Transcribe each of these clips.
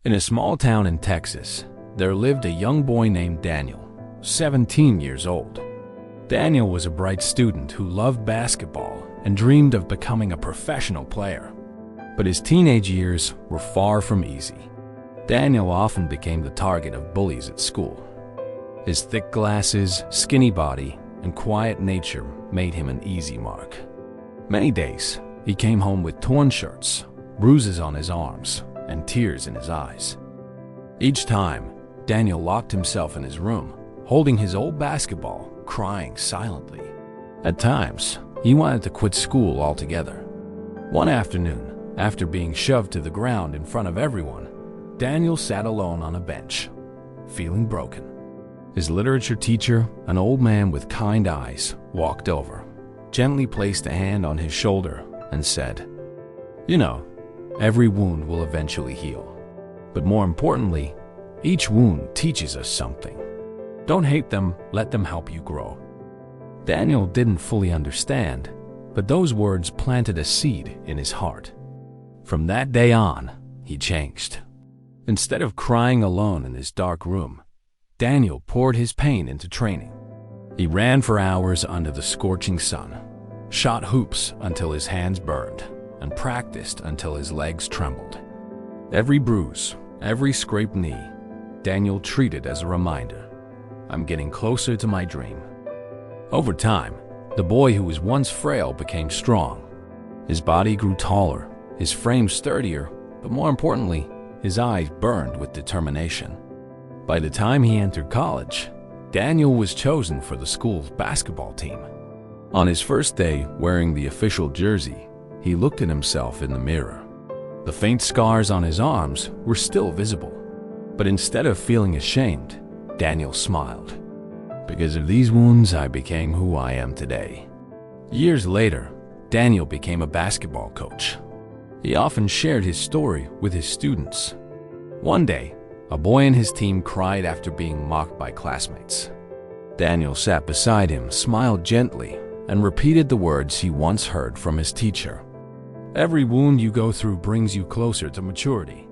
In a small town in Texas, there lived a young boy named Daniel, 17 years old. Daniel was a bright student who loved basketball and dreamed of becoming a professional player. But his teenage years were far from easy. Daniel often became the target of bullies at school. His thick glasses, skinny body, and quiet nature made him an easy mark. Many days, he came home with torn shirts, bruises on his arms, and tears in his eyes. Each time, Daniel locked himself in his room, holding his old basketball, crying silently. At times, he wanted to quit school altogether. One afternoon, after being shoved to the ground in front of everyone, Daniel sat alone on a bench, feeling broken. His literature teacher, an old man with kind eyes, walked over, gently placed a hand on his shoulder, and said, "You know, every wound will eventually heal. But more importantly, each wound teaches us something. Don't hate them, let them help you grow." Daniel didn't fully understand, but those words planted a seed in his heart. From that day on, he changed. Instead of crying alone in his dark room, Daniel poured his pain into training. He ran for hours under the scorching sun, shot hoops until his hands burned, and practiced until his legs trembled. Every bruise, every scraped knee, Daniel treated as a reminder, "I'm getting closer to my dream." Over time, the boy who was once frail became strong. His body grew taller, his frame sturdier, but more importantly, his eyes burned with determination. By the time he entered college, Daniel was chosen for the school's basketball team. On his first day wearing the official jersey, he looked at himself in the mirror. The faint scars on his arms were still visible, but instead of feeling ashamed, Daniel smiled. "Because of these wounds, I became who I am today." Years later, Daniel became a basketball coach. He often shared his story with his students. One day, a boy in his team cried after being mocked by classmates. Daniel sat beside him, smiled gently, and repeated the words he once heard from his teacher. "Every wound you go through brings you closer to maturity.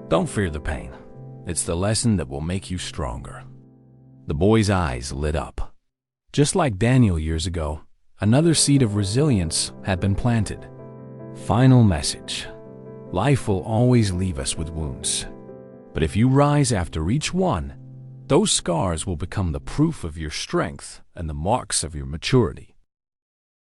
Don't fear the pain. It's the lesson that will make you stronger." The boy's eyes lit up. Just like Daniel years ago, another seed of resilience had been planted. Final message: life will always leave us with wounds. But if you rise after each one, those scars will become the proof of your strength and the marks of your maturity.